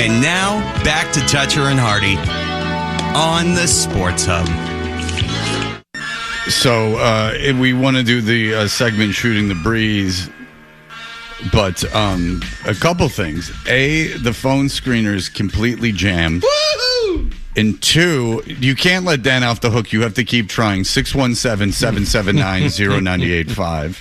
And now, back to Toucher and Hardy on the Sports Hub. So, if we want to do the segment Shooting the Breeze, but a couple things. A, the phone screener is completely jammed. Woohoo! And two, you can't let Dan off the hook. You have to keep trying. 617-779-0985.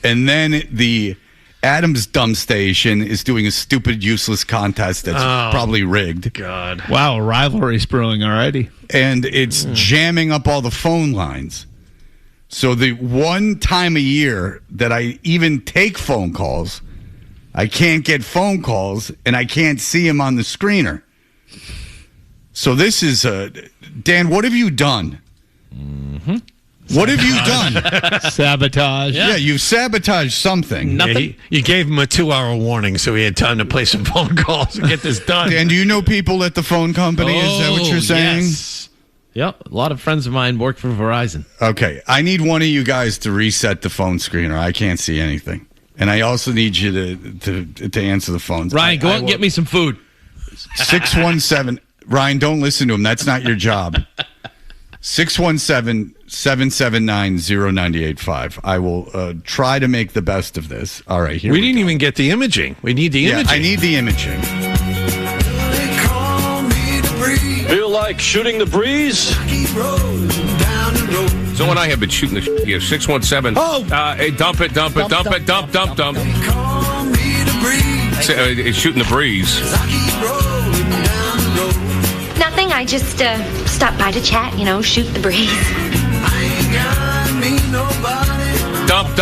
And then the Adams Dumb Station is doing a stupid, useless contest that's probably rigged. God. Wow, a rivalry's brewing already. And it's jamming up all the phone lines. So the one time a year that I even take phone calls, I can't get phone calls, and I can't see them on the screener. So this is, Dan, what have you done? Mm-hmm. What have you done? Sabotage. Yeah, you sabotaged something. Nothing. Yeah, you gave him a 2-hour warning, so he had time to play some phone calls and get this done. Dan, do you know people at the phone company? Is that what you're saying? Yes. Yep, a lot of friends of mine work for Verizon. Okay, I need one of you guys to reset the phone screener. I can't see anything. And I also need you to answer the phones. Ryan, go out and get me some food. 617. Ryan, don't listen to him. That's not your job. 617-779-0985. I will try to make the best of this. All right, here we didn't even get the imaging. We need the imaging. I need the imaging. Feel like shooting the breeze? So when I have been shooting the here, 617. Hey, dump it. It's shooting the breeze. Nothing. I just stopped by to chat, shoot the breeze. Dump.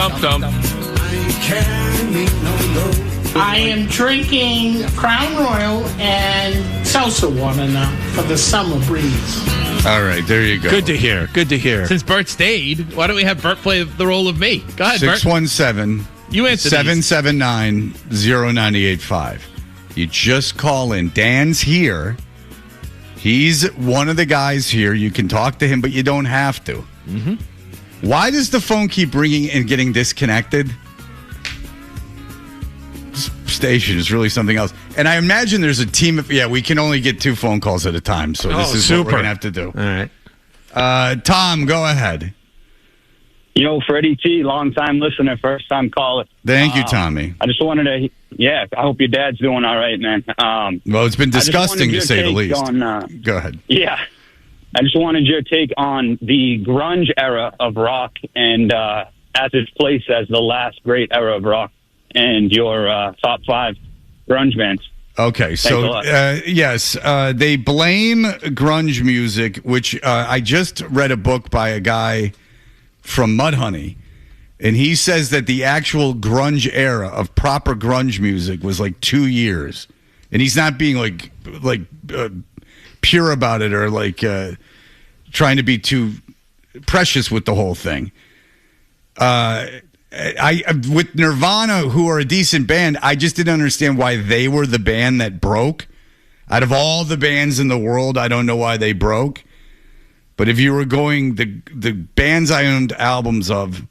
I am drinking Crown Royal and salsa water now for the summer breeze. All right, there you go. Good to hear. Since Bert stayed, why don't we have Bert play the role of me? Go ahead, Bert. 617 You answer 779-0985. You just call in. Dan's here. He's one of the guys here. You can talk to him, but you don't have to. Mm-hmm. Why does the phone keep ringing and getting disconnected? This station is really something else. And I imagine there's a team of... Yeah, we can only get 2 phone calls at a time, so this is what we're going to have to do. All right. Tom, go ahead. Yo, Freddie T, long-time listener, first-time caller. Thank you, Tommy. I just wanted to... Yeah, I hope your dad's doing all right, man. Well, it's been disgusting, to say the least. Go ahead. Yeah. I just wanted your take on the grunge era of rock and as its place as the last great era of rock and your top 5 grunge bands. Okay, so yes, they blame grunge music, which I just read a book by a guy from Mudhoney, and he says that the actual grunge era of proper grunge music was like 2 years, and he's not being like pure about it or like trying to be too precious with the whole thing. With Nirvana, who are a decent band, I just didn't understand why they were the band that broke. Out of all the bands in the world, I don't know why they broke. But if you were going, the bands I owned albums of,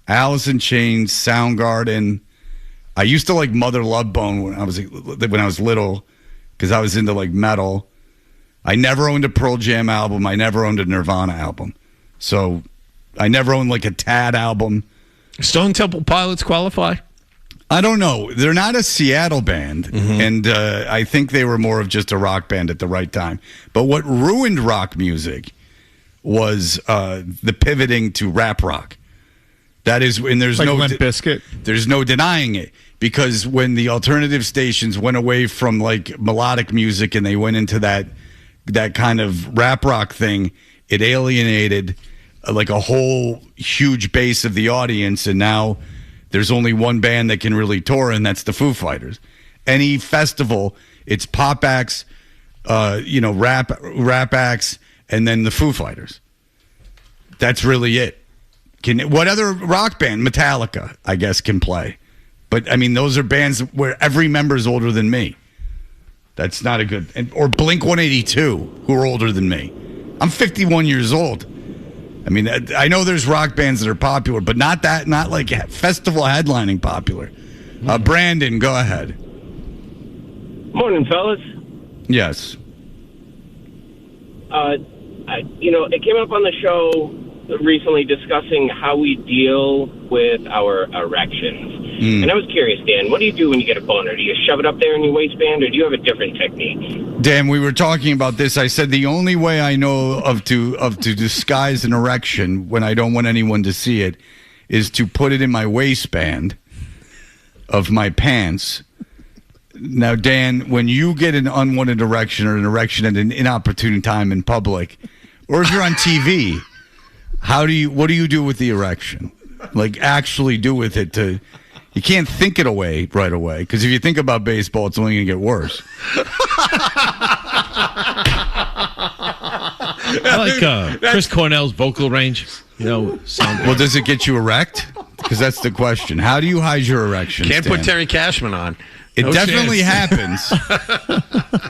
Alice in Chains, Soundgarden. I used to like Mother Love Bone when I was little because I was into like metal. I never owned a Pearl Jam album. I never owned a Nirvana album. So I never owned like a Tad album. Stone Temple Pilots qualify? I don't know. They're not a Seattle band, and I think they were more of just a rock band at the right time. But what ruined rock music was the pivoting to rap rock. That is, and there's like no Limp Bizkit. There's no denying it, because when the alternative stations went away from like melodic music and they went into that kind of rap rock thing, it alienated like a whole huge base of the audience, and now there's only one band that can really tour, and that's the Foo Fighters. Any festival, it's pop acts, rap acts, and then the Foo Fighters. That's really it. What other rock band? Metallica, I guess, can play. But, I mean, those are bands where every member is older than me. That's not a good... Or Blink-182, who are older than me. I'm 51 years old. I mean, I know there's rock bands that are popular, but not like festival headlining popular. Brandon, go ahead. Morning, fellas. Yes. It came up on the show recently discussing how we deal with our erections. And I was curious, Dan, what do you do when you get a boner? Do you shove it up there in your waistband, or do you have a different technique? Dan, we were talking about this. I said the only way I know of to disguise an erection when I don't want anyone to see it is to put it in my waistband of my pants. Now, Dan, when you get an unwanted erection or an erection at an inopportune time in public, or if you're on TV, what do you do with the erection? Like, actually do with it to... You can't think it away right away, because if you think about baseball, it's only going to get worse. I like Chris Cornell's vocal range. Sound. Well, does it get you erect? Because that's the question. How do you hide your erections? Can't Dan? put Terry Cashman on. It definitely happens.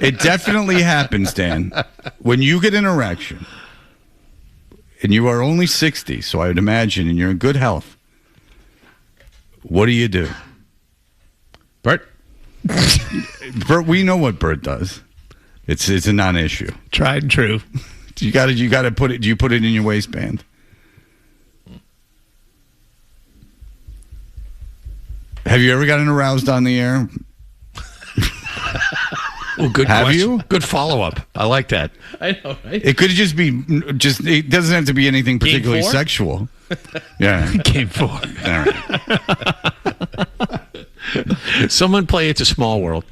It definitely happens, Dan. When you get an erection, and you are only 60, so I would imagine, and you're in good health, what do you do? Bert? Bert, we know what Bert does. It's a non-issue. Tried and true. You got to put it. Do you put it in your waistband? Have you ever gotten aroused on the air? Oh, good Have question. you? Good follow-up. I like that. I know, right? It could just be it doesn't have to be anything particularly sexual. Yeah. Game 4. All right. Someone play It's a Small World.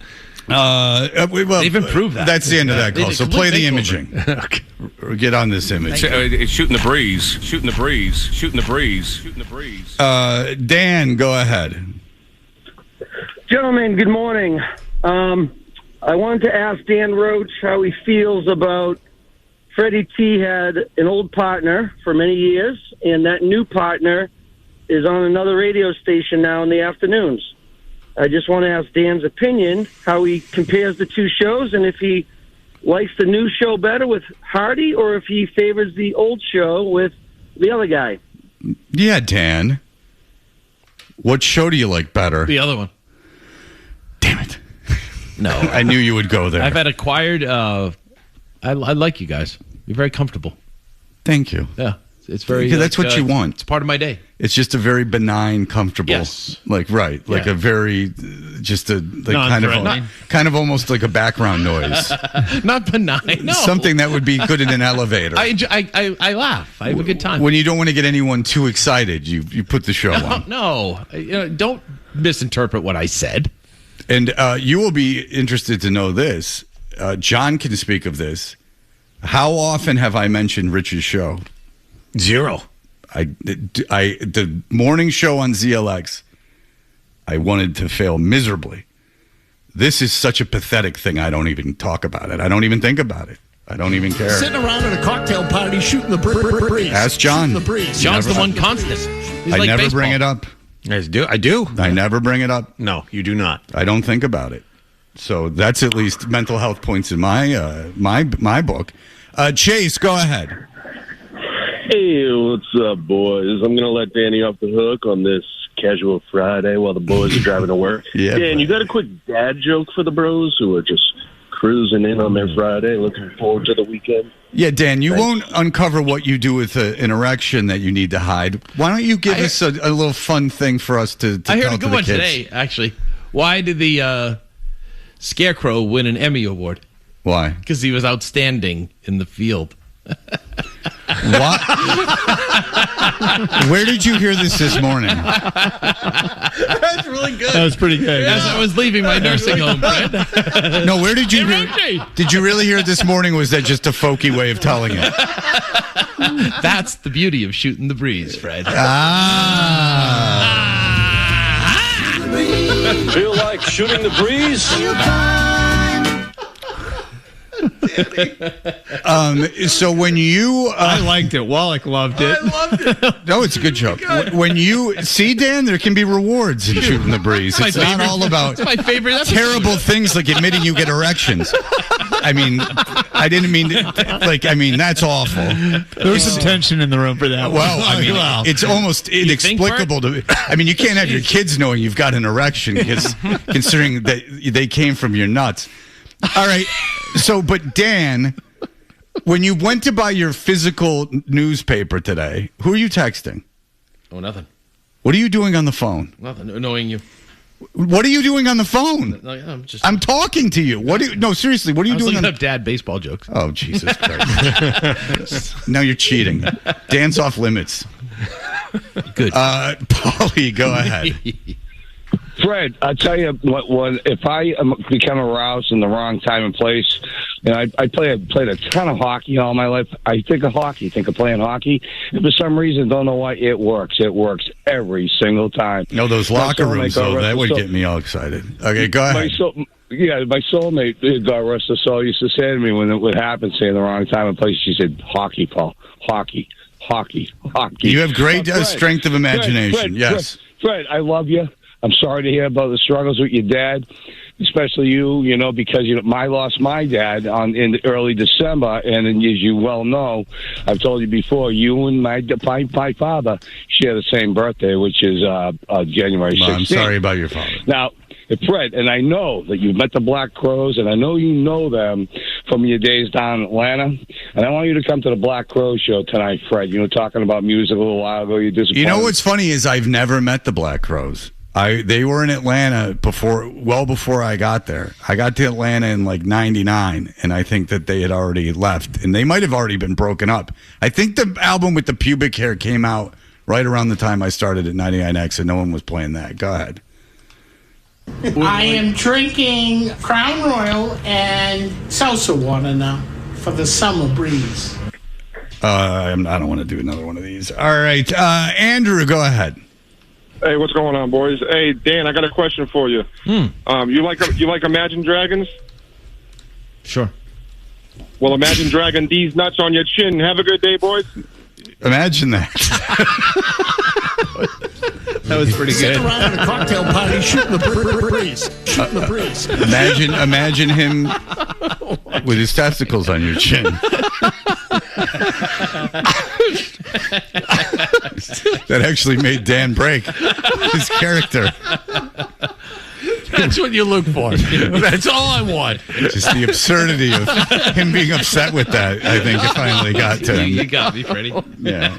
They've improved that. That's the end of that call. So play the imaging. Okay. Or get on this image. It's Shooting the Breeze. Shooting the Breeze. Shooting the Breeze. Shooting the Breeze. Dan, go ahead. Gentlemen, good morning. I wanted to ask Dan Roach how he feels about Freddie T had an old partner for many years, and that new partner is on another radio station now in the afternoons. I just want to ask Dan's opinion, how he compares the two shows, and if he likes the new show better with Hardy, or if he favors the old show with the other guy. Yeah, Dan. What show do you like better? The other one. Damn it. No. I knew you would go there. I've had acquired... I like you guys. You're very comfortable. Thank you. Yeah. It's very... Because that's what you want. It's part of my day. It's just a very benign, comfortable... Yes. Like a very... Just a... Like kind of almost like a background noise. Not benign. No. Something that would be good in an elevator. I laugh. I have a good time. When you don't want to get anyone too excited, you put the show on. No. Don't misinterpret what I said. And you will be interested to know this. John can speak of this. How often have I mentioned Rich's show? 0. The morning show on ZLX, I wanted to fail miserably. This is such a pathetic thing. I don't even talk about it. I don't even think about it. I don't even care. Sitting around at a cocktail party shooting the breeze. Ask John. The breeze. John's the one constant. He's I like never baseball. bring it up. I do. I never bring it up. No, you do not. I don't think about it. So that's at least mental health points in my book. Chase, go ahead. Hey, what's up, boys? I'm going to let Danny off the hook on this casual Friday while the boys are driving to work. Yeah, Dan, you got a quick dad joke for the bros who are just cruising in on their Friday, looking forward to the weekend? Yeah, Dan, you won't uncover what you do with an erection that you need to hide. Why don't you give us a little fun thing for us to I heard tell a to good the one kids? today, actually. Why did the Scarecrow win an Emmy Award? Why? Because he was outstanding in the field. What? Where did you hear this morning? That's really good. That was pretty good. As I was leaving my nursing home, Fred. No, where did you hear? Did you really hear it this morning? Or was that just a folky way of telling it? That's the beauty of Shooting the Breeze, Fred. Feel like shooting the breeze? So when you... I liked it. Wallach loved it. I loved it. No, it's a good joke. When you... See, Dan, there can be rewards in Shooting the Breeze. It's not all about It's my favorite episode. terrible things like admitting you get erections. I mean, I didn't mean... that's awful. There was some tension in the room for that. Well, I mean, it's almost inexplicable to... I mean, you can't have your kids knowing you've got an erection because considering that they came from your nuts. All right. But Dan, when you went to buy your physical newspaper today, who are you texting? Oh, nothing. What are you doing on the phone? Nothing. Annoying you. What are you doing on the phone? No, I'm talking to you. No, seriously, what are you doing? Looking up dad baseball jokes. Oh, Jesus Christ. Now you're cheating. Dan's off limits. Good. Paulie, go ahead. Fred, I'll tell you what if I become aroused in the wrong time and place, and I played a ton of hockey all my life. I think of hockey, think of playing hockey, and for some reason, don't know why, it works. It works every single time. No, those locker rooms, though, that would get me all excited. Okay, go ahead. My soulmate, God rest her soul, used to say to me when it would happen, say in the wrong time and place, she said, hockey, Paul, hockey. You have great strength of imagination. Yes. Fred, I love you. I'm sorry to hear about the struggles with your dad, especially you, because I lost my dad in early December, and as you well know, I've told you before, you and my father share the same birthday, which is January 16th. I'm sorry about your father. Now, Fred, and I know that you've met the Black Crows, and I know you know them from your days down in Atlanta, and I want you to come to the Black Crows show tonight, Fred. Talking about music a little while ago, you're disappointed. You know what's funny is I've never met the Black Crows. They were in Atlanta well before I got there. I got to Atlanta in like 99, and I think that they had already left, and they might have already been broken up. I think the album with the pubic hair came out right around the time I started at 99X, and no one was playing that. Go ahead. I am drinking Crown Royal and salsa water now for the summer breeze. I don't want to do another one of these. All right, Andrew, go ahead. Hey, what's going on, boys? Hey, Dan, I got a question for you. You like Imagine Dragons? Sure. Well, Imagine Dragon D's nuts on your chin. Have a good day, boys. Imagine that. That was pretty good. Sit around at a cocktail party, shooting the breeze. Shooting the breeze. Imagine him with his testicles on your chin. That actually made Dan break his character. That's what you look for. That's all I want. Just the absurdity of him being upset with that, I think it finally got to him. You got me, Freddie. Yeah.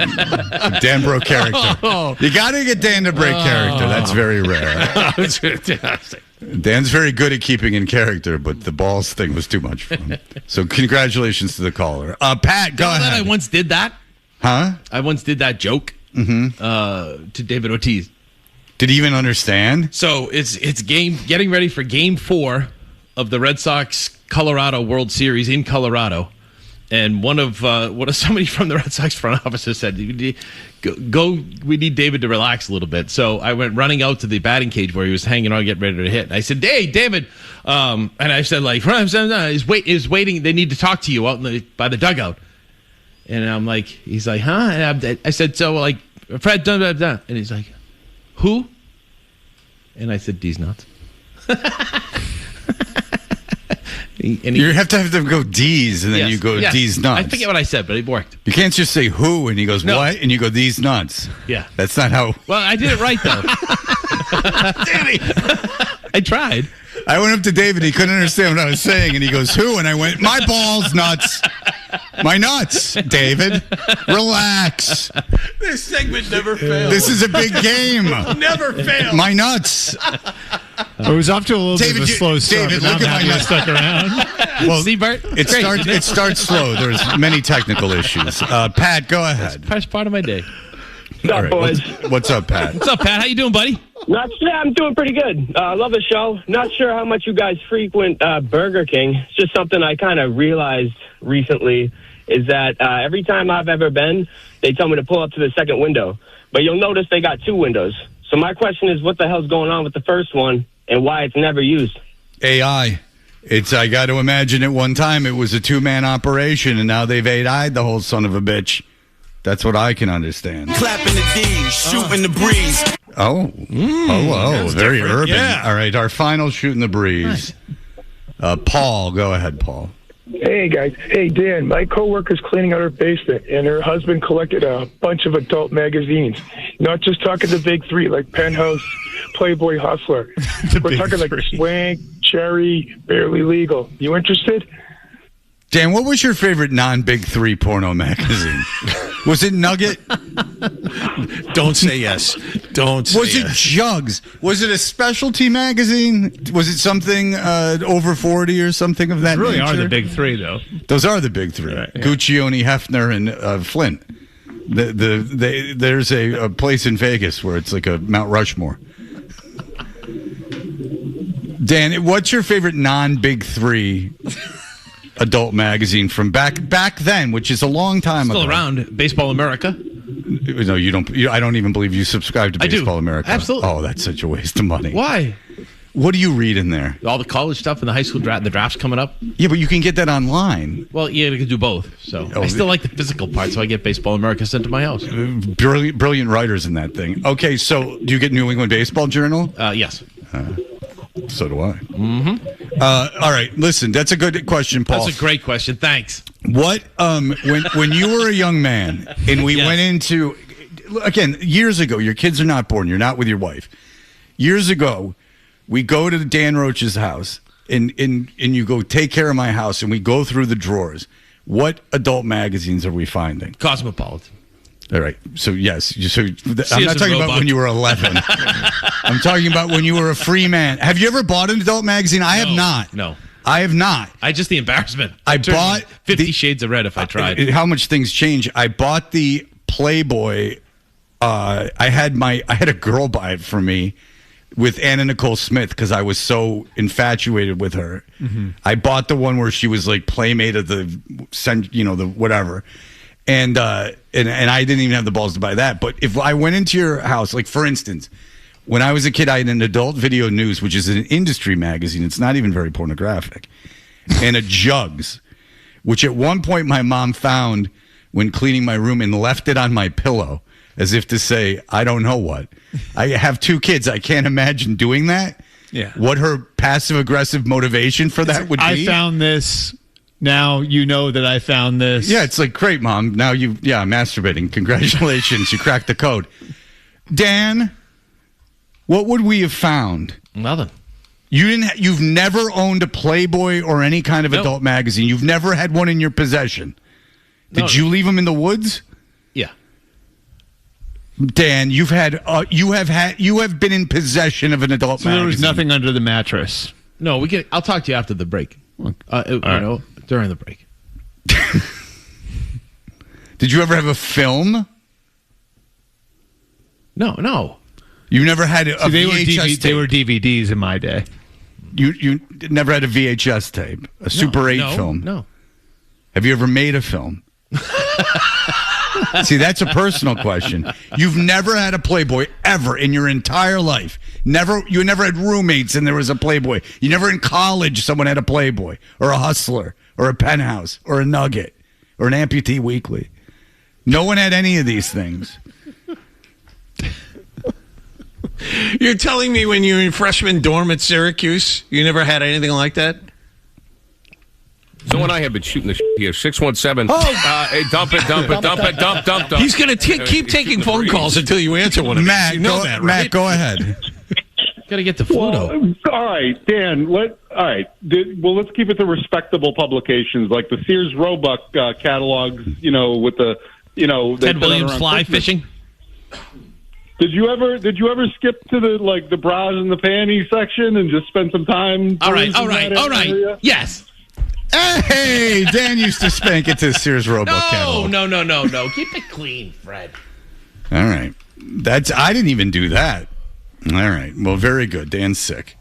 Dan broke character. You got to get Dan to break character. That's very rare. That's fantastic. Dan's very good at keeping in character, but the balls thing was too much for him. So congratulations to the caller. Pat, go ahead. I once did that. Huh? I once did that joke to David Ortiz. Did he even understand? So it's getting ready for Game 4 of the Red Sox Colorado World Series in Colorado, and somebody from the Red Sox front office said, we need David to relax a little bit. So I went running out to the batting cage where he was hanging on, getting ready to hit. And I said, "Hey, David," and I said, "He's waiting. They need to talk to you out by the dugout." And I'm like, he's like, "Huh?" And I said, "So like, Fred, blah, blah, blah." And he's like, "Who?" And I said, "D's nuts." You have to go D's, and then you go D's nuts. I forget what I said, but it worked. You can't just say who, and he goes, No. what? And you go, these nuts. Yeah. That's not how. Well, I did it right, though. I tried. I went up to David. He couldn't understand what I was saying, and he goes, who? And I went, my balls, nuts. My nuts, David. Relax. This segment never fails. This is a big game. Never fails. My nuts. It was off to a little bit of a slow start. David, but look now at my nuts. stuck around. Well, See, Bert? it starts slow. There's many technical issues. Pat, go ahead. That's part of my day. All right. What's up, Pat? What's up, Pat? How you doing, buddy? I'm doing pretty good. Love the show. Not sure how much you guys frequent Burger King. It's just something I kind of realized recently is that every time I've ever been, they tell me to pull up to the second window. But you'll notice they got two windows. So my question is, what the hell's going on with the first one and why it's never used? AI. I got to imagine at one time it was a two-man operation, and now they've AI'd the whole son of a bitch. That's what I can understand. Clapping the D's, shooting the breeze. Oh, very different. urban. Yeah. All right, our final Shooting the Breeze. Paul, go ahead, Paul. Hey, guys. Hey, Dan, my coworker's cleaning out her basement, and her husband collected a bunch of adult magazines. Not just talking the big three, like Penthouse, Playboy, Hustler. We're talking like Swank, Cherry, Barely Legal. You interested? Dan, what was your favorite non-Big Three porno magazine? Was it Nugget? Don't say yes. Don't say Was it yes. Jugs? Was it a specialty magazine? Was it something over 40 or something of that Those really nature? are the big three, though. Those are the big three. Right, yeah. Guccione, Hefner, and Flint. There's a place in Vegas where it's like a Mount Rushmore. Dan, what's your favorite non-Big Three adult magazine from back then, which is a long time ago? Still around. Baseball America. No, you don't. I don't even believe you subscribe to Baseball America. Absolutely. Oh, that's such a waste of money. Why? What do you read in there? All the college stuff and the high school draft. The draft's coming up. Yeah, but you can get that online. Well, yeah, we can do both. So I still like the physical part, so I get Baseball America sent to my house. Brilliant writers in that thing. Okay, so do you get New England Baseball Journal? Yes. So do I. Mm-hmm. All right, listen, that's a good question, Paul. That's a great question. Thanks. What when you were a young man and we went into, again, years ago, your kids are not born, you're not with your wife. Years ago, we go to Dan Roach's house and you go take care of my house and we go through the drawers. What adult magazines are we finding? Cosmopolitan. All right. So, yes. So I'm not a talking robot. about when you were 11. I'm talking about when you were a free man. Have you ever bought an adult magazine? I have not. No. I have not. Just the embarrassment. I bought 50 Shades of Red if I tried. How much things change. I bought the Playboy. I had a girl buy it for me with Anna Nicole Smith because I was so infatuated with her. Mm-hmm. I bought the one where she was like playmate of the whatever. And I didn't even have the balls to buy that. But if I went into your house, like for instance, when I was a kid, I had an Adult Video News, which is an industry magazine. It's not even very pornographic. And a Jugs, which at one point my mom found when cleaning my room and left it on my pillow as if to say, I don't know what. I have 2 kids. I can't imagine doing that. Yeah. What her passive-aggressive motivation for that would be. I found this. Now you know that I found this. Yeah, it's like, great, Mom. Now masturbating. Congratulations. You cracked the code. Dan, what would we have found? Nothing. You've never owned a Playboy or any kind of adult magazine. You've never had one in your possession. Did you leave them in the woods? Yeah. Dan, you have been in possession of an adult magazine. There was nothing under the mattress. No, I'll talk to you after the break. During the break. Did you ever have a film? No. You never had a VHS tape? They were DVDs in my day. You never had a VHS tape, a Super 8 film? No. Have you ever made a film? See, that's a personal question. You've never had a Playboy ever in your entire life. You never had roommates and there was a Playboy. You never in college someone had a Playboy or a Hustler or a Penthouse or a Nugget or an Amputee Weekly. No one had any of these things. You're telling me when you were in freshman dorm at Syracuse, you never had anything like that? So when I have been shooting the here, 617. Dump it. He's going to keep taking phone calls until you answer one of Matt, these. You know that, right? Matt, go ahead. Got to get to Fluto. All right, Dan. Let's keep it to respectable publications like the Sears Roebuck catalogs. With the Ted Williams fly fishing. Did you ever skip to the bras and the panties section and just spend some time? All right. Yes. Hey, Dan used to spank it to Sears Roebuck catalog. No. Keep it clean, Fred. All right. I didn't even do that. All right. Well, very good. Dan's sick.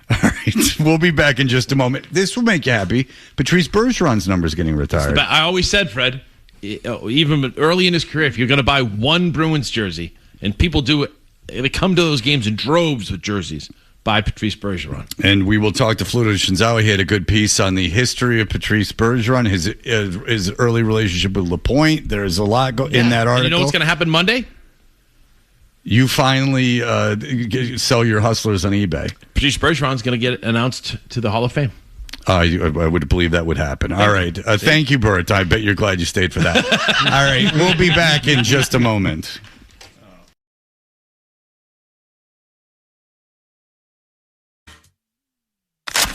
All right. We'll be back in just a moment. This will make you happy. Patrice Bergeron's number is getting retired. I always said, Fred, even early in his career, if you're going to buy one Bruins jersey, and people do it, they come to those games in droves with jerseys, by Patrice Bergeron. And we will talk to Fluto Shinzawa. He had a good piece on the history of Patrice Bergeron, his early relationship with LaPointe. There's a lot in that article. And you know what's going to happen Monday? You finally sell your hustlers on eBay. Patrice Bergeron's going to get announced to the Hall of Fame. I would believe that would happen. All right. Thank you, Bert. I bet you're glad you stayed for that. All right. We'll be back in just a moment.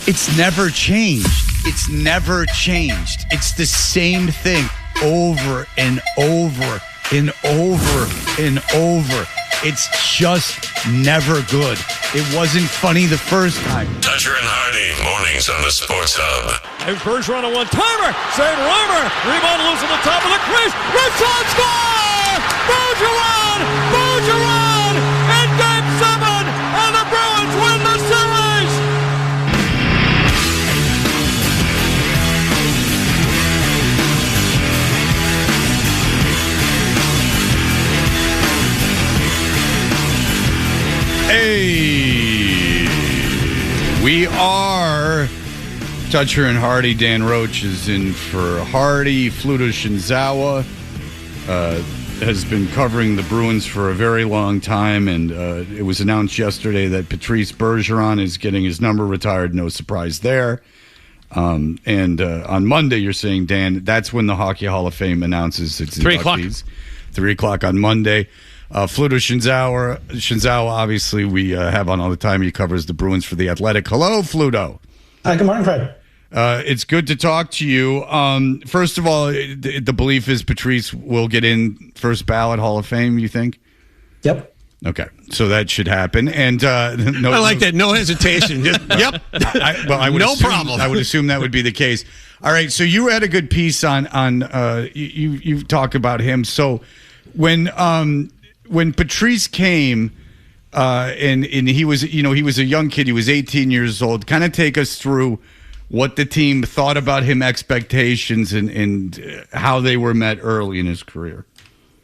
It's never changed. It's never changed. It's the same thing over and over and over and over. It's just never good. It wasn't funny the first time. Toucher and Hardy, mornings on the Sports Hub. And Bergeron a one-timer. Save Reimer. Rebound loose on the top of the crease. Red Sox score! Bergeron in Game 7, and the Bruins win the series! Hey, we are Toucher and Hardy. Dan Roach is in for Hardy. Fluto Shinzawa has been covering the Bruins for a very long time, and it was announced yesterday that Patrice Bergeron is getting his number retired. No surprise there. And on Monday, you're saying, Dan, that's when the Hockey Hall of Fame announces its 3 o'clock. 3 o'clock on Monday. Fluto Shinzawa, obviously, we have on all the time. He covers the Bruins for The Athletic. Hello, Fluto. Hi, good morning, Fred. It's good to talk to you. First of all, the belief is Patrice will get in first ballot Hall of Fame, you think? Yep. Okay, so that should happen. And I like that. No hesitation. Just, yep. No problem. I would assume that would be the case. All right, so you had a good piece on you talk about him. So when Patrice came, and he was a young kid. He was 18 years old. Kind of take us through what the team thought about him, expectations, and how they were met early in his career.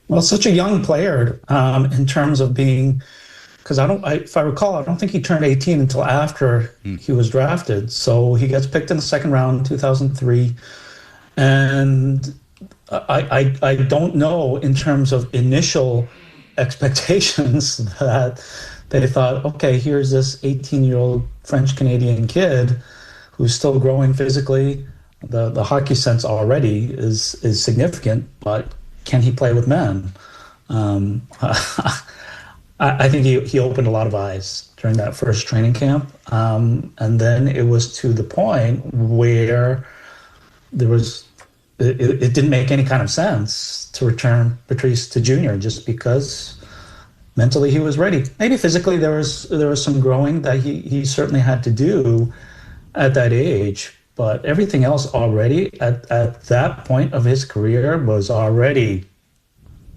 Well, such a young player in terms of being, because if I recall, I don't think he turned 18 until after he was drafted. So he gets picked in the second round in 2003, and I don't know in terms of initial expectations that they thought, okay, here's this 18-year-old French-Canadian kid who's still growing physically. The hockey sense already is significant, but can he play with men? I think he opened a lot of eyes during that first training camp. And then it was to the point where it didn't make any kind of sense to return Patrice to junior just because mentally he was ready. Maybe physically there was some growing that he certainly had to do at that age, but everything else already at that point of his career was already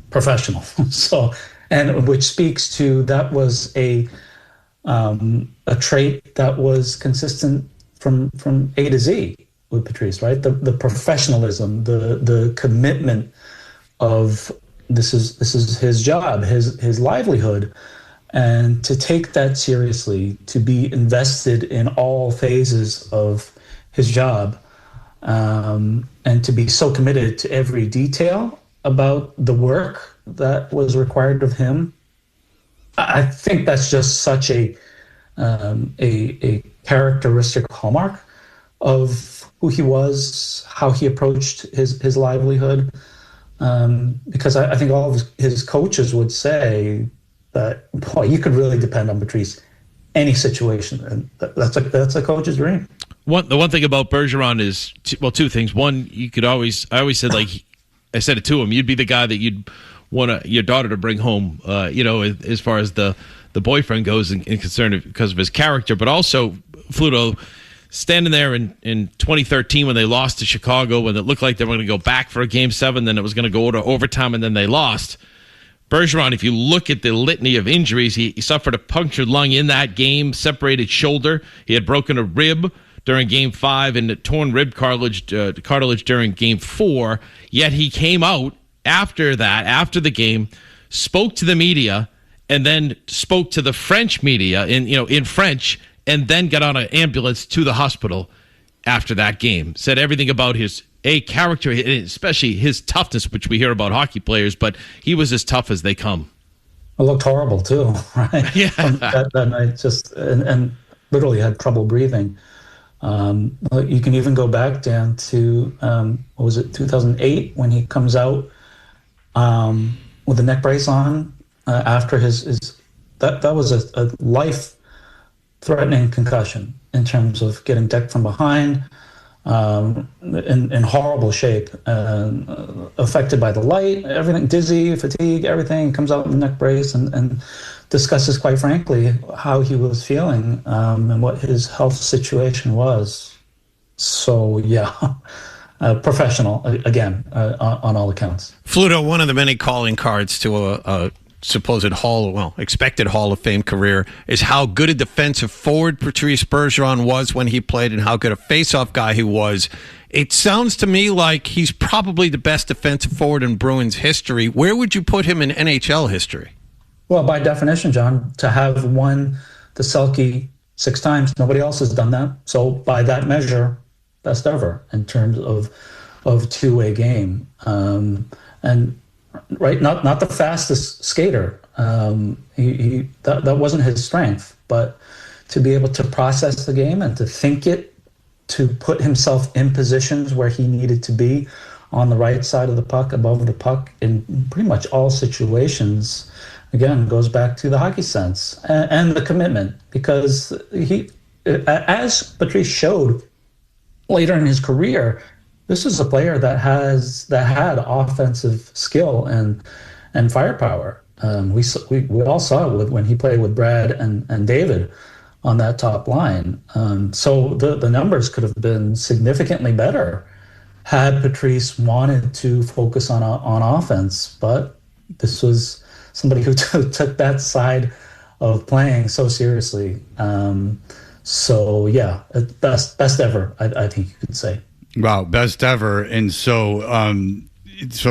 professional. So, and which speaks to that was a trait that was consistent from A to Z with Patrice, right? The professionalism, the commitment of this is his job, his livelihood, and to take that seriously, to be invested in all phases of his job, and to be so committed to every detail about the work that was required of him. I think that's just such a characteristic hallmark of who he was, how he approached his livelihood. Because I think all of his coaches would say that, boy, you could really depend on Patrice any situation, and that's a coach's dream. The one thing about Bergeron is, two things. One, I always said, like, I said it to him, you'd be the guy that you'd want your daughter to bring home, as far as the boyfriend goes and concerned because of his character, but also Fluto standing there in 2013 when they lost to Chicago, when it looked like they were going to go back for a Game 7, then it was going to go to overtime, and then they lost. Bergeron, if you look at the litany of injuries, he suffered a punctured lung in that game, separated shoulder. He had broken a rib during Game 5 and a torn rib cartilage during Game 4, yet he came out after the game, spoke to the media, and then spoke to the French media in French, and then got on an ambulance to the hospital after that game. Said everything about his character, especially his toughness, which we hear about hockey players, but he was as tough as they come. It looked horrible too, right? Yeah. That night, just and literally had trouble breathing. You can even go back, Dan, to 2008 when he comes out with a neck brace on after his that was a life-threatening concussion in terms of getting decked from behind. in horrible shape, affected by the light, everything, dizzy, fatigue, everything, comes out in the neck brace and discusses, quite frankly, how he was feeling and what his health situation was. So, yeah, professional, again, on all accounts. Fluto, one of the many calling cards to a supposed expected Hall of Fame career is how good a defensive forward Patrice Bergeron was when he played and how good a faceoff guy he was. It sounds to me like he's probably the best defensive forward in Bruins history. Where would you put him in NHL history? Well, by definition, John, to have won the Selke 6 times, nobody else has done that. So by that measure, best ever in terms of two-way game. And right, not the fastest skater. That wasn't his strength, but to be able to process the game and to think it, to put himself in positions where he needed to be on the right side of the puck, above the puck, in pretty much all situations, again, goes back to the hockey sense and the commitment. Because he, as Patrice showed later in his career, this is a player that had offensive skill and firepower. We all saw it when he played with Brad and David on that top line. So the numbers could have been significantly better had Patrice wanted to focus on offense. But this was somebody who took that side of playing so seriously. So yeah, best ever, I think you could say. Wow, best ever. And so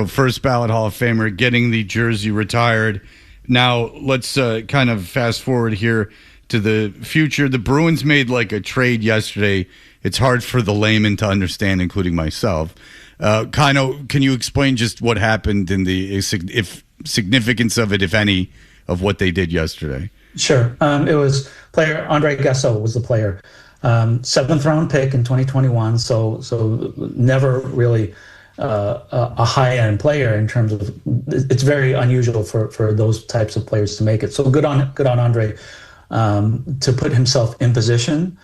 first ballot Hall of Famer, getting the jersey retired. Now let's kind of fast forward here to the future. The Bruins made like a trade yesterday. It's hard for the layman to understand, including myself. Can you explain just what happened in the significance of it, if any, of what they did yesterday? Sure. It was player Andre Gasso was the player. 7th round pick in 2021, so never really a high end player in terms of. It's very unusual for those types of players to make it. So good on Andre to put himself in position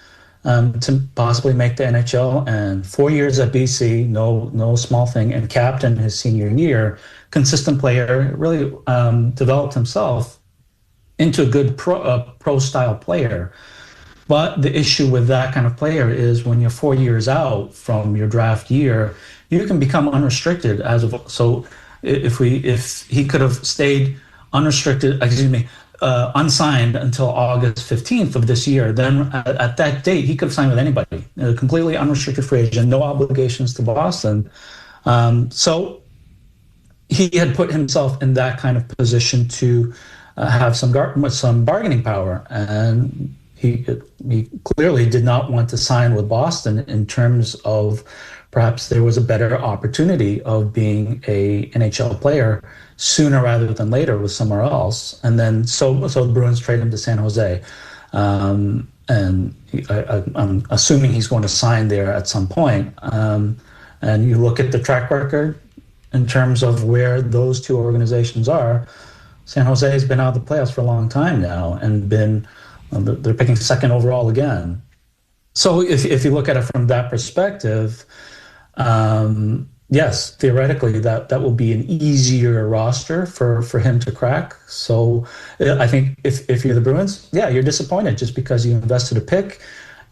to possibly make the NHL. And 4 years at BC, no small thing, and captain his senior year, consistent player, really developed himself into a good pro style player. But the issue with that kind of player is when you're 4 years out from your draft year, you can become unrestricted so if he could have stayed unsigned until August 15th of this year, then at that date he could have signed with anybody, a completely unrestricted free agent, no obligations to Boston. So he had put himself in that kind of position to have some bargaining power, and he clearly did not want to sign with Boston in terms of perhaps there was a better opportunity of being a NHL player sooner rather than later with somewhere else. And then so the Bruins trade him to San Jose. And I'm assuming he's going to sign there at some point. And you look at the track record in terms of where those two organizations are. San Jose has been out of the playoffs for a long time now and they're picking 2nd overall again. So if you look at it from that perspective, yes, theoretically that will be an easier roster for him to crack. So I think if you're the Bruins, yeah, you're disappointed just because you invested a pick,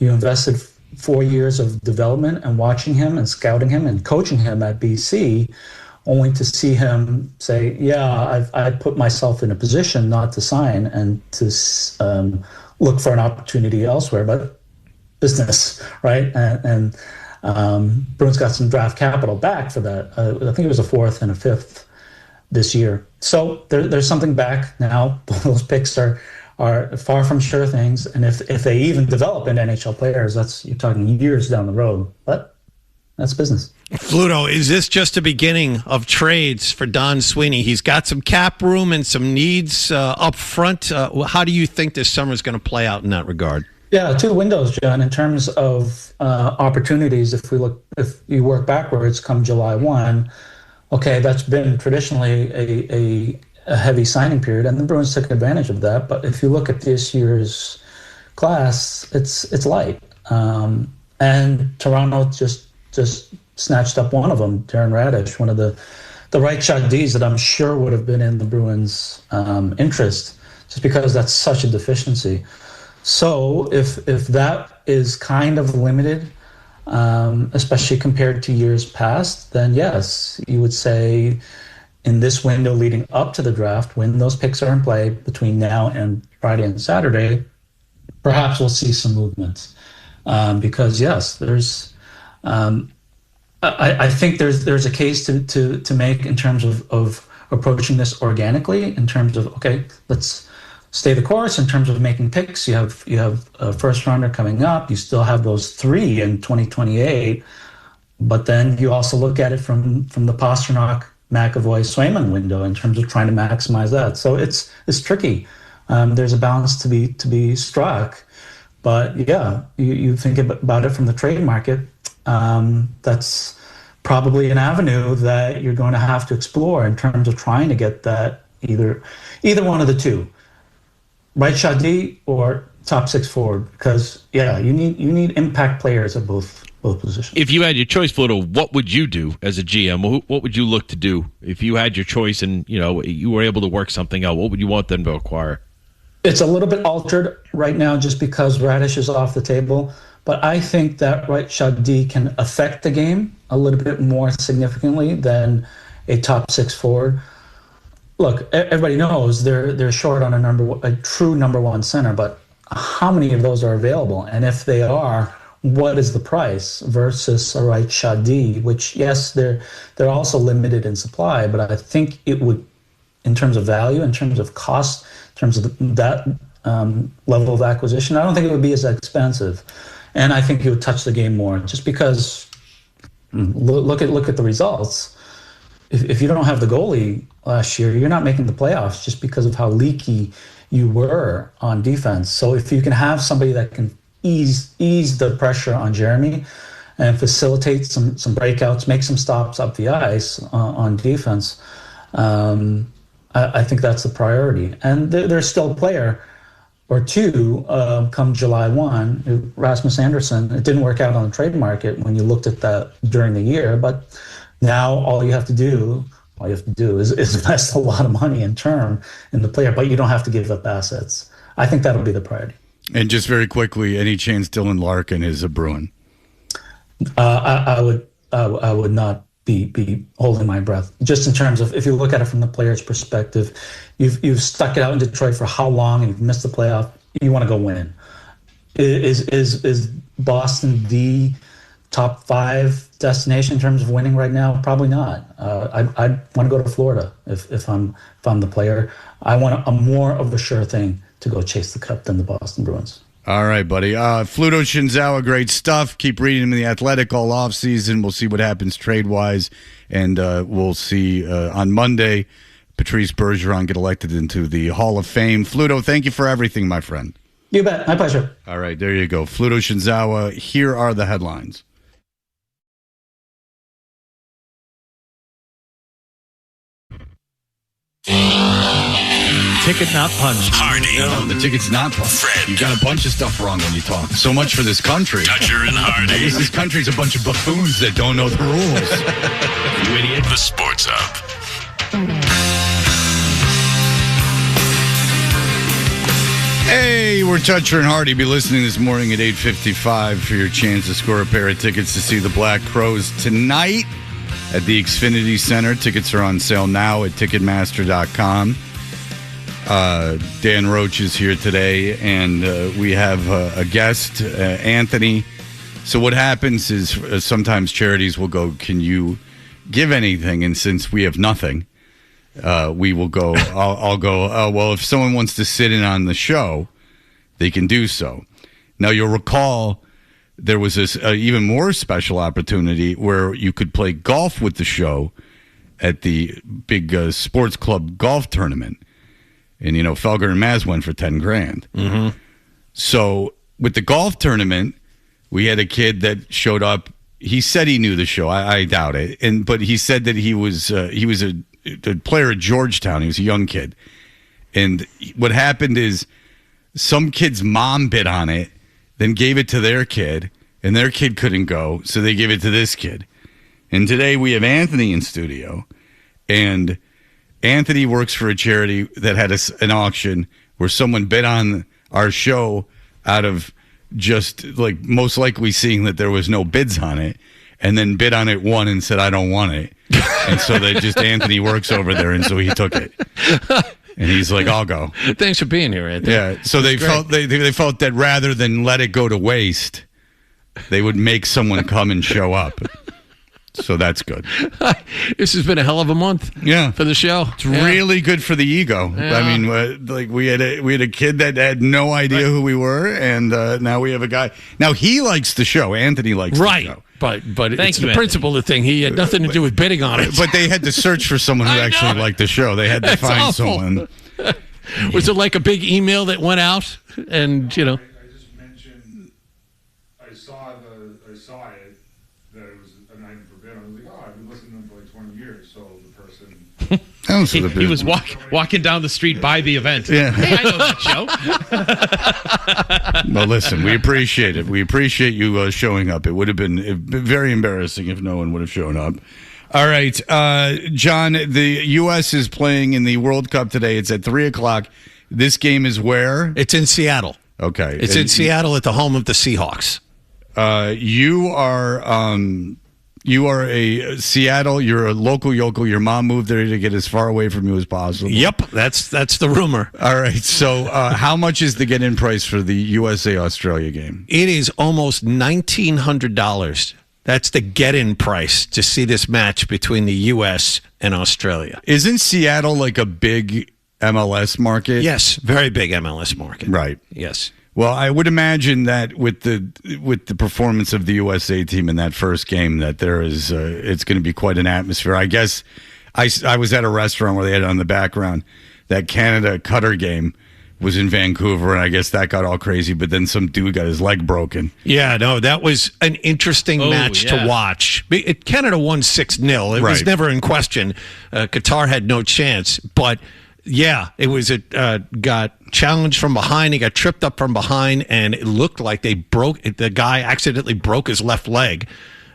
you invested 4 years of development and watching him and scouting him and coaching him at BC, only to see him say, yeah, I put myself in a position not to sign and to look for an opportunity elsewhere, but business, right? And Bruins got some draft capital back for that. I think it was a 4th and a 5th this year. So there's something back now. Those picks are far from sure things. And if they even develop into NHL players, you're talking years down the road. But that's business. Fluto, is this just the beginning of trades for Don Sweeney? He's got some cap room and some needs up front. How do you think this summer is going to play out in that regard? Yeah, 2 windows, John, in terms of opportunities. If you work backwards, come July 1, okay, that's been traditionally a heavy signing period, and the Bruins took advantage of that. But if you look at this year's class, it's light, and Toronto just just snatched up one of them, Darren Radish, one of the right shot Ds that I'm sure would have been in the Bruins' interest, just because that's such a deficiency. So if that is kind of limited, especially compared to years past, then yes, you would say in this window leading up to the draft, when those picks are in play between now and Friday and Saturday, perhaps we'll see some movements. Because yes, there's, I think there's a case to make in terms of approaching this organically. In terms of, okay, let's stay the course. In terms of making picks, you have a first rounder coming up. You still have those 3 in 2028, but then you also look at it from the Pasternak, McAvoy, Swayman window in terms of trying to maximize that. So it's tricky. There's a balance to be struck. But yeah, you think about it from the trade market, that's probably an avenue that you're going to have to explore in terms of trying to get that either one of the two, right shot D or top 6 forward, because yeah, you need impact players at both positions. If you had your choice, Fluto, what would you do as a GM? What would you look to do if you had your choice and you were able to work something out? What would you want them to acquire? It's a little bit altered right now just because Radish is off the table, but I think that right shot D can affect the game a little bit more significantly than a top 6 forward. Look, everybody knows they're short on a true number 1 center, but how many of those are available? And if they are, what is the price versus a right shot D, which yes, they're also limited in supply, but I think it would, in terms of value, in terms of cost, in terms of that level of acquisition, I don't think it would be as expensive, and I think it would touch the game more. Just because, look at the results. If you don't have the goalie last year, you're not making the playoffs just because of how leaky you were on defense. So if you can have somebody that can ease the pressure on Jeremy and facilitate some breakouts, make some stops up the ice on defense, I think that's the priority. And there's still a player or two come July 1, Rasmus Anderson. It didn't work out on the trade market when you looked at that during the year, but now all you have to do is invest a lot of money in term in the player, but you don't have to give up assets. I think that'll be the priority. And just very quickly, any chance Dylan Larkin is a Bruin? I would not be holding my breath. Just in terms of, if you look at it from the player's perspective, you've stuck it out in Detroit for how long and you've missed the playoff. You want to go win. Is Boston the top 5 destination in terms of winning right now? Probably not. I'd want to go to Florida if I'm the player. I want a more of a sure thing to go chase the cup than the Boston Bruins. All right, buddy. Fluto Shinzawa, great stuff. Keep reading him in The Athletic all offseason. We'll see what happens trade-wise. And we'll see on Monday, Patrice Bergeron get elected into the Hall of Fame. Fluto, thank you for everything, my friend. You bet. My pleasure. All right, there you go. Fluto Shinzawa, here are the headlines. Ticket not punched. Hardy. No, the ticket's not punched. Fred. You got a bunch of stuff wrong when you talk. So much for this country. Dutcher and Hardy. I guess this country's a bunch of buffoons that don't know the rules. You idiot. The Sports Hub. Hey, we're Dutcher and Hardy. Be listening this morning at 8:55 for your chance to score a pair of tickets to see the Black Crowes tonight at the Xfinity Center. Tickets are on sale now at Ticketmaster.com. Dan Roach is here today, and we have a guest, Anthony. So what happens is sometimes charities will go, can you give anything? And since we have nothing, we will go, I'll go, oh, well, if someone wants to sit in on the show, they can do so. Now, you'll recall there was this even more special opportunity where you could play golf with the show at the big sports club golf tournament. And, Felger and Maz went for $10,000. Mm-hmm. So with the golf tournament, we had a kid that showed up. He said he knew the show. I doubt it. But he said that he was a player at Georgetown. He was a young kid. And what happened is some kid's mom bid on it, then gave it to their kid, and their kid couldn't go, so they gave it to this kid. And today we have Anthony in studio, and Anthony works for a charity that had an auction where someone bid on our show out of just like most likely seeing that there was no bids on it, and then bid on it, won, and said, I don't want it. And so they just, Anthony works over there, and so he took it. And he's like, I'll go. Thanks for being here, Anthony. Yeah. So they felt they felt that rather than let it go to waste, they would make someone come and show up. So that's good. This has been a hell of a month. Yeah, for the show. It's really good for the ego. Yeah. I mean, like we had a kid that had no idea who we were, and now we have a guy. Now he likes the show. Anthony likes the show. But Thank it's you, the Anthony. principle of the thing. He had nothing to do with bidding on it. But they had to search for someone who actually liked the show. They had to That's find awful. someone. Was it like a big email that went out? And, you know. I just mentioned, I saw it, that it was an item for bid. I was like, I've been listening to them for like 20 years. So the person... He was walking down the street by the event. Yeah. Hey, I know that show. Well, listen, we appreciate it. We appreciate you showing up. It would have been very embarrassing if no one would have shown up. All right, John, the U.S. is playing in the World Cup today. It's at 3 o'clock. This game is where? It's in Seattle. Okay. It's in Seattle at the home of the Seahawks. You are a Seattle. You're a local yokel. Your mom moved there to get as far away from you as possible. Yep, that's the rumor. All right. So, how much is the get-in price for the USA-Australia game? It is almost $1,900. That's the get-in price to see this match between the U.S. and Australia. Isn't Seattle like a big MLS market? Yes, very big MLS market. Right. Yes. Well, I would imagine that with the performance of the USA team in that first game, that there is it's going to be quite an atmosphere. I guess I was at a restaurant where they had it on the background. That Canada-Qatar game was in Vancouver, and I guess that got all crazy. But then some dude got his leg broken. Yeah, no, that was an interesting match to watch. Canada won 6-0. It was never in question. Qatar had no chance, but. Yeah, it was got challenged from behind. He got tripped up from behind, and it looked like the guy accidentally broke his left leg.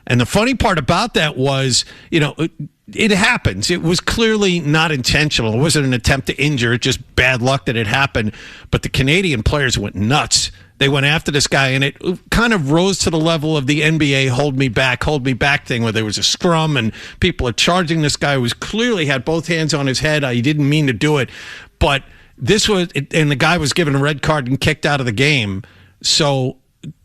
And the funny part about that was, it happens. It was clearly not intentional. It wasn't an attempt to injure. It's just bad luck that it happened. But the Canadian players went nuts. They went after this guy, and it kind of rose to the level of the NBA hold me back thing, where there was a scrum and people are charging this guy who clearly had both hands on his head. He didn't mean to do it. But this was, and the guy was given a red card and kicked out of the game. So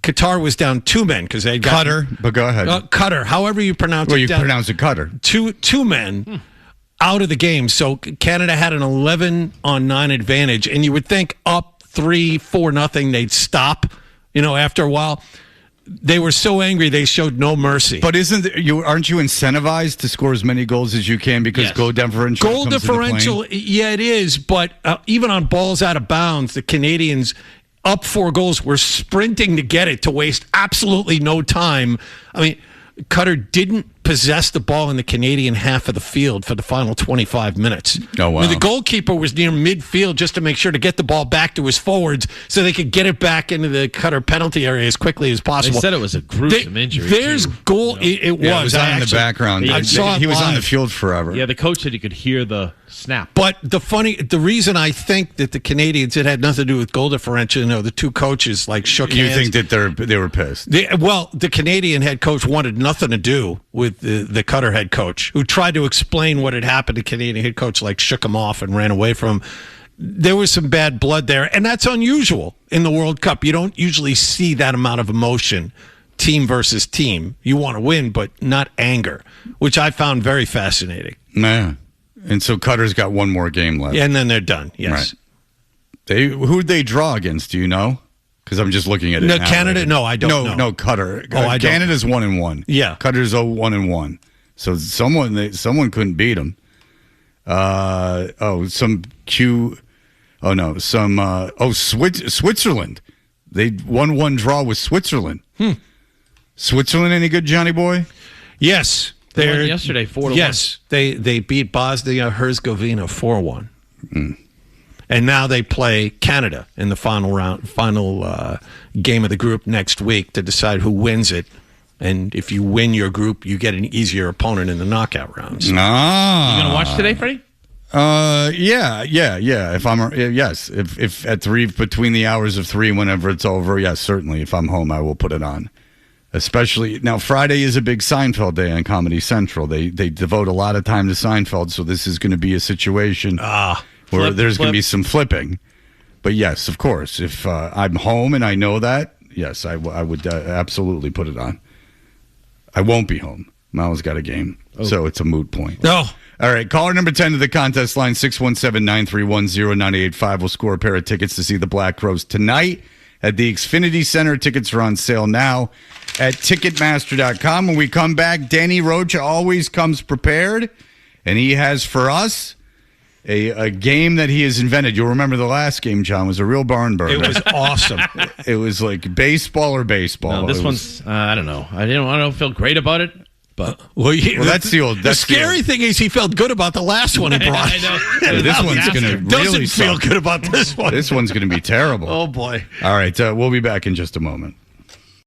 Qatar was down 2 men because they got Qatar, but go ahead. Qatar, however you pronounce it. Well, you pronounce it Qatar. Two men out of the game. So Canada had an 11-on-9 advantage, and you would think up 3-4-0, they'd stop. After a while, they were so angry they showed no mercy. But aren't you incentivized to score as many goals as you can because goal differential? Goal differential, yeah, it is. But even on balls out of bounds, the Canadians up 4 goals were sprinting to get it to waste absolutely no time. I mean, Qatar didn't possess the ball in the Canadian half of the field for the final 25 minutes. Oh, wow. I mean, the goalkeeper was near midfield just to make sure to get the ball back to his forwards so they could get it back into the Qatar penalty area as quickly as possible. They said it was a gruesome injury. There's goal. It was. Yeah, it was on in the background. I saw it he was live. on the field forever. Yeah, the coach said he could hear the snap. But the reason I think that the Canadians, it had nothing to do with goal differential. The two coaches shook hands. You think that they were pissed? The Canadian head coach wanted nothing to do with the Qatar head coach, who tried to explain what had happened. The Canadian head coach shook him off and ran away from him. There was some bad blood there, and that's unusual in the World Cup. You don't usually see that amount of emotion, team versus team. You want to win, but not anger, which I found very fascinating. Man. And so Qatar's got one more game left. Yeah, and then they're done. Yes. Right. Who'd they draw against? Do you know? Because I'm just looking at it. No, now. Canada. No, I don't know. No, Qatar. I don't. Canada's 1-1. Yeah, Qatar's 1-1. So someone couldn't beat them. Switzerland. They 1-1 draw with Switzerland. Switzerland any good, Johnny boy? Yes. They won yesterday 4-1. Yes, they beat Bosnia Herzegovina 4-1. And now they play Canada in the final game of the group next week to decide who wins it. And if you win your group, you get an easier opponent in the knockout rounds. You going to watch today, Freddie? Yeah. If at 3, between the hours of 3, whenever it's over, yes, certainly. If I'm home, I will put it on. Especially now, Friday is a big Seinfeld day on Comedy Central. They devote a lot of time to Seinfeld, so this is going to be a situation where there's going to be some flipping. But yes, of course, if I'm home and I know that, yes, I would absolutely put it on. I won't be home. Mal's got a game, so it's a moot point. No. All right, caller number 10 to the contest line, 617-931-0985. We'll score a pair of tickets to see the Black Crowes tonight at the Xfinity Center. Tickets are on sale now at Ticketmaster.com. When we come back, Danny Rocha always comes prepared, and he has for us a game that he has invented. You'll remember the last game, John, was a real barn burner. It was awesome. It was like baseball or baseball. No, this one's, I don't know. I don't feel great about it. But that's the old. The scary thing is he felt good about the last one he brought. I know. This one's going to really doesn't feel good about this one. This one's going to be terrible. Oh boy! All right, we'll be back in just a moment.